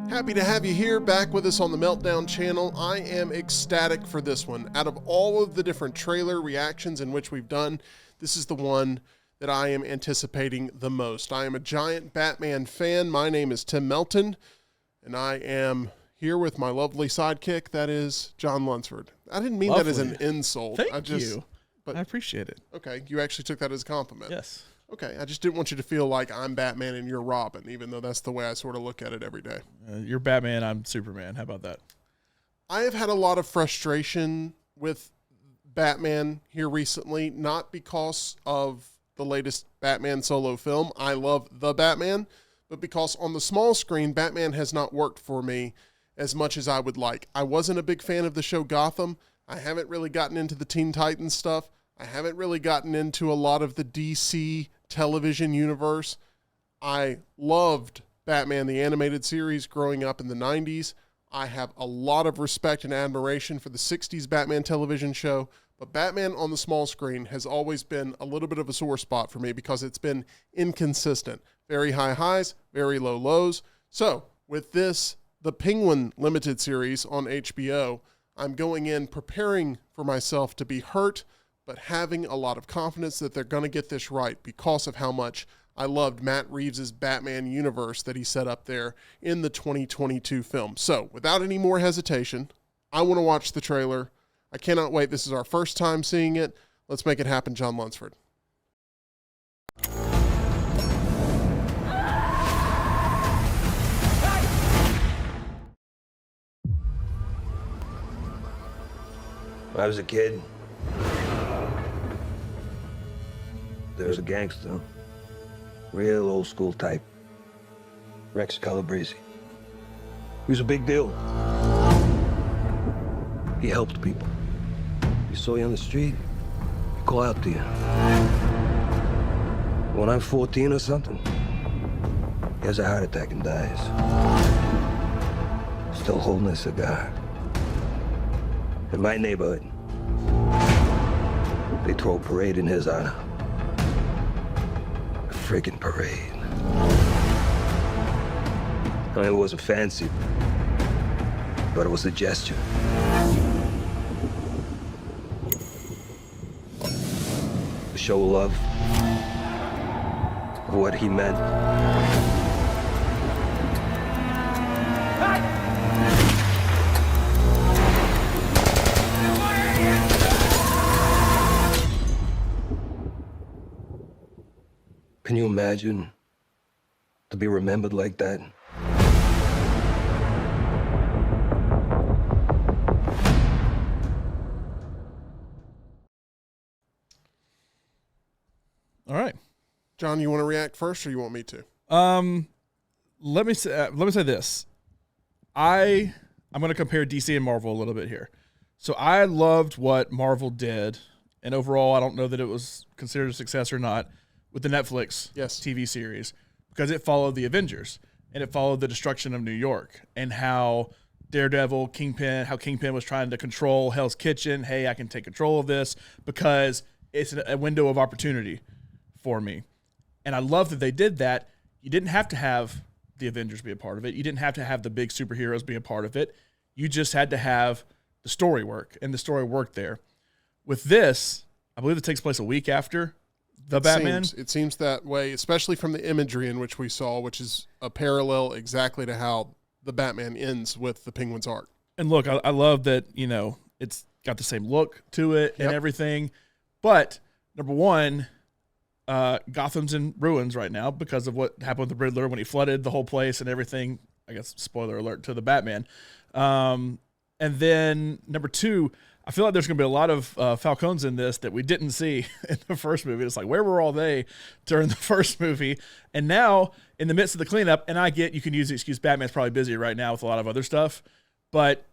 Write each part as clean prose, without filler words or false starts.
Happy to have you here back with us on the Meltdown channel. I am ecstatic for this one. Out of all of the different trailer reactions in which we've done, this is the one that I am anticipating the most. I am a giant Batman fan. My name is Tim Melton, and I am here with my lovely sidekick, that is John Lunsford. I didn't mean that as an insult. Thank you. But I appreciate it. Okay, you actually took that as a compliment. Yes. Okay, I just didn't want you to feel like I'm Batman and you're Robin, even though that's the way I sort of look at it every day. You're Batman, I'm Superman. How about that? I have had a lot of frustration with Batman here recently, not because of the latest Batman solo film. I love the Batman, but because on the small screen, Batman has not worked for me as much as I would like. I wasn't a big fan of the show Gotham. I haven't really gotten into the Teen Titans stuff. I haven't really gotten into a lot of the DC television universe. I loved Batman the Animated Series growing up in the 90s. I have a lot of respect and admiration for the 60s Batman television show, but Batman on the small screen has always been a little bit of a sore spot for me because it's been inconsistent. Very high highs, very low lows. So with this, the Penguin limited series on HBO, I'm going in preparing for myself to be hurt, but having a lot of confidence that they're going to get this right because of how much I loved Matt Reeves' Batman universe that he set up there in the 2022 film. So, without any more hesitation, I want to watch the trailer. I cannot wait. This is our first time seeing it. Let's make it happen, John Lunsford. When I was a kid, there was a gangster, real old school type, Rex Calabrese. He was a big deal. He helped people. He saw you on the street, he'd call out to you. When I'm 14 or something, he has a heart attack and dies. Still holding a cigar. In my neighborhood, they throw a parade in his honor. A freaking parade. I mean, it wasn't fancy, but it was a gesture. A show of love, of what he meant. Can you imagine to be remembered like that? All right. John, you want to react first or you want me to? Let me say this. I'm going to compare DC and Marvel a little bit here. So I loved what Marvel did, and overall I don't know that it was considered a success or not, with the Netflix TV series, because it followed the Avengers and it followed the destruction of New York and how Daredevil, Kingpin was trying to control Hell's Kitchen. Hey, I can take control of this because it's a window of opportunity for me. And I love that they did that. You didn't have to have the Avengers be a part of it. You didn't have to have the big superheroes be a part of it. You just had to have the story work, and the story worked there. With this, I believe it takes place a week after the Batman. It seems that way, especially from the imagery in which we saw, which is a parallel exactly to how the Batman ends with the Penguin's arc. And look, I love that, it's got the same look to it and everything. But number one, Gotham's in ruins right now because of what happened with the Riddler when he flooded the whole place and everything. I guess spoiler alert to the Batman. And then number two, I feel like there's going to be a lot of Falcons in this that we didn't see in the first movie. It's like, where were all they during the first movie? And now, in the midst of the cleanup, and I get you can use the excuse Batman's probably busy right now with a lot of other stuff, but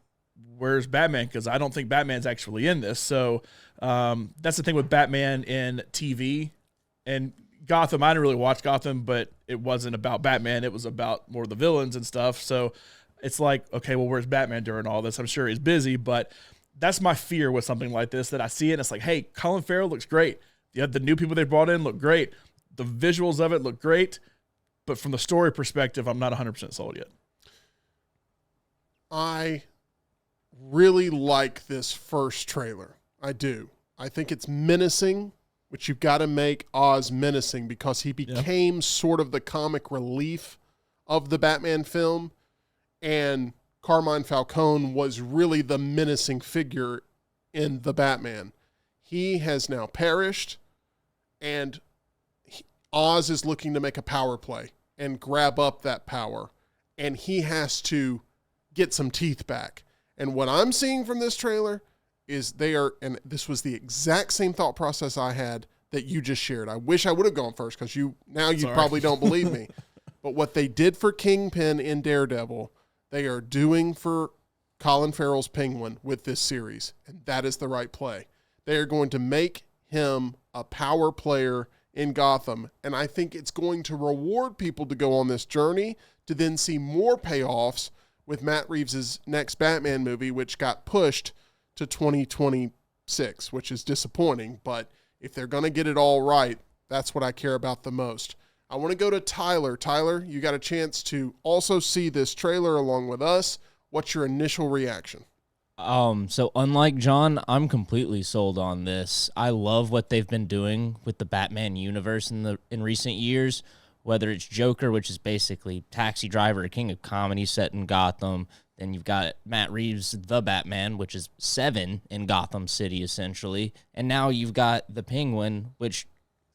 where's Batman? Because I don't think Batman's actually in this. So that's the thing with Batman in TV. And Gotham, I didn't really watch Gotham, but it wasn't about Batman. It was about more of the villains and stuff. So it's like, okay, well, where's Batman during all this? I'm sure he's busy, but that's my fear with something like this, that I see it and it's like, hey, Colin Farrell looks great. The new people they brought in look great. The visuals of it look great. But from the story perspective, I'm not 100% sold yet. I really like this first trailer. I do. I think it's menacing, which you've got to make Oz menacing because he became sort of the comic relief of the Batman film, and Carmine Falcone was really the menacing figure in the Batman. He has now perished, and Oz is looking to make a power play and grab up that power, and he has to get some teeth back. And what I'm seeing from this trailer is and this was the exact same thought process I had that you just shared. I wish I would have gone first because you probably don't believe me. But what they did for Kingpin in Daredevil, they are doing for Colin Farrell's Penguin with this series, and that is the right play. They are going to make him a power player in Gotham, and I think it's going to reward people to go on this journey to then see more payoffs with Matt Reeves' next Batman movie, which got pushed to 2026, which is disappointing, but if they're going to get it all right, that's what I care about the most. I want to go to Tyler. Tyler, you got a chance to also see this trailer along with us. What's your initial reaction? So unlike John, I'm completely sold on this. I love what they've been doing with the Batman universe in recent years, whether it's Joker, which is basically Taxi Driver, a king of comedy set in Gotham. Then you've got Matt Reeves' The Batman, which is Seven in Gotham City, essentially. And now you've got The Penguin, which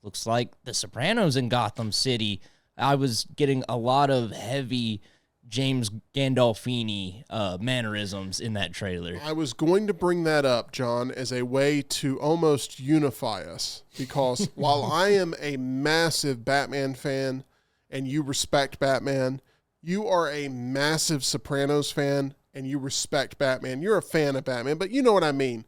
looks like The Sopranos in Gotham City. I was getting a lot of heavy James Gandolfini mannerisms in that trailer. I was going to bring that up, John, as a way to almost unify us, because while I am a massive Batman fan and you respect Batman, you are a massive Sopranos fan and you respect Batman. You're a fan of Batman, but you know what I mean.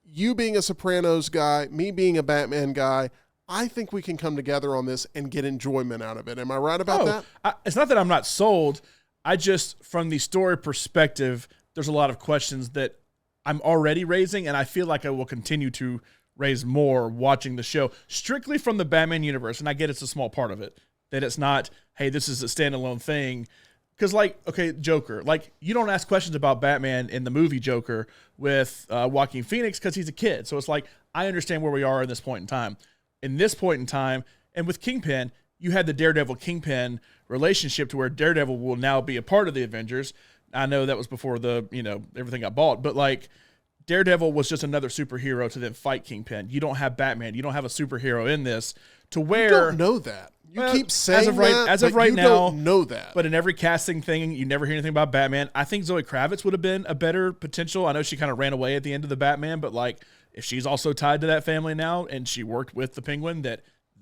You being a Sopranos guy, me being a Batman guy, I think we can come together on this and get enjoyment out of it. Am I right about that? It's not that I'm not sold. I just, from the story perspective, there's a lot of questions that I'm already raising, and I feel like I will continue to raise more watching the show, strictly from the Batman universe. And I get it's a small part of it, that it's not, hey, this is a standalone thing. Because, like, okay, Joker, like, you don't ask questions about Batman in the movie Joker with Joaquin Phoenix because he's a kid. So it's like, I understand where we are at this point in time. In this point in time, and with Kingpin, you had the Daredevil Kingpin relationship to where Daredevil will now be a part of the Avengers. I know that was before everything got bought, but like Daredevil was just another superhero to then fight Kingpin. You don't have Batman. You don't have a superhero in this to where... You don't know that. You keep saying as of right now, don't know that. But in every casting thing, you never hear anything about Batman. I think Zoe Kravitz would have been a better potential. I know she kind of ran away at the end of the Batman, but like if she's also tied to that family now and she worked with the Penguin,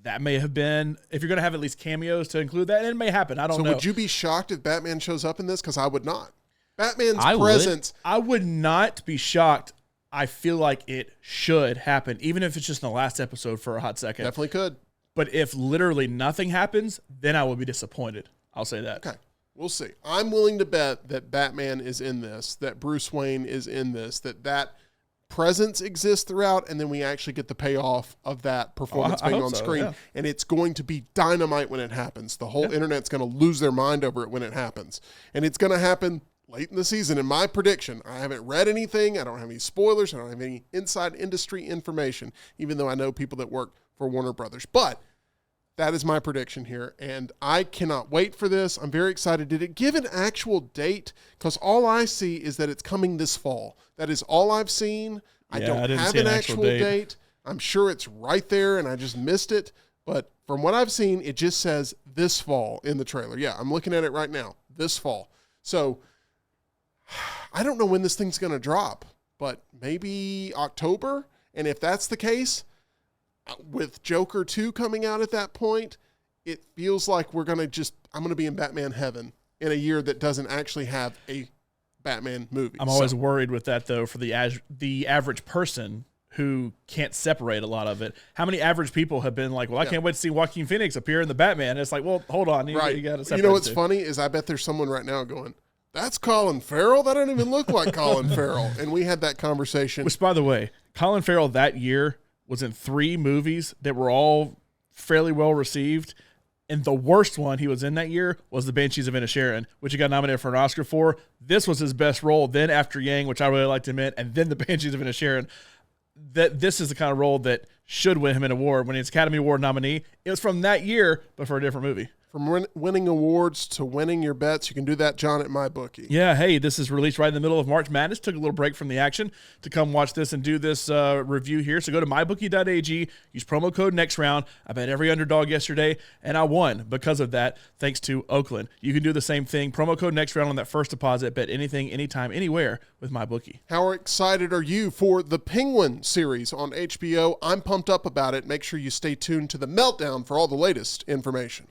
that may have been, if you're going to have at least cameos to include that, and it may happen. I don't know. So would you be shocked if Batman shows up in this? Because I would not. Batman's presence. I would not be shocked. I feel like it should happen, even if it's just in the last episode for a hot second. Definitely could. But if literally nothing happens, then I will be disappointed. I'll say that. Okay. We'll see. I'm willing to bet that Batman is in this, that Bruce Wayne is in this, that presence exists throughout, and then we actually get the payoff of that performance being on screen. Yeah. And it's going to be dynamite when it happens. The whole internet's going to lose their mind over it when it happens. And it's going to happen late in the season, in my prediction. I haven't read anything. I don't have any spoilers. I don't have any inside industry information, even though I know people that work for Warner Brothers. But that is my prediction here, and I cannot wait for this. I'm very excited. Did it give an actual date? Because all I see is that it's coming this fall. That is all I've seen. I don't have an actual date. I'm sure it's right there, and I just missed it. But from what I've seen, it just says this fall in the trailer. Yeah, I'm looking at it right now, this fall. So I don't know when this thing's going to drop, but maybe October. And if that's the case, with Joker 2 coming out at that point, it feels like I'm going to be in Batman heaven in a year that doesn't actually have a Batman movie. I'm always worried with that, though, for the average person who can't separate a lot of it. How many average people have been like, well, I can't wait to see Joaquin Phoenix appear in the Batman. And it's like, well, hold on. You got to separate. You know what's funny is I bet there's someone right now going, that's Colin Farrell? That doesn't even look like Colin Farrell. And we had that conversation. Which, by the way, Colin Farrell that year was in 3 movies that were all fairly well received. And the worst one he was in that year was The Banshees of Inisherin, which he got nominated for an Oscar for. This was his best role. Then after Yang, which I really liked him in, and then The Banshees of Inisherin. This is the kind of role that should win him an award. When he's Academy Award nominee, it was from that year, but for a different movie. From winning awards to winning your bets, you can do that, John, at MyBookie. Yeah, hey, this is released right in the middle of March Madness. Took a little break from the action to come watch this and do this review here. So go to mybookie.ag, use promo code NEXTROUND. I bet every underdog yesterday, and I won because of that, thanks to Oakland. You can do the same thing. Promo code NEXTROUND on that first deposit. Bet anything, anytime, anywhere with MyBookie. How excited are you for the Penguin series on HBO? I'm pumped up about it. Make sure you stay tuned to the Meltdown for all the latest information.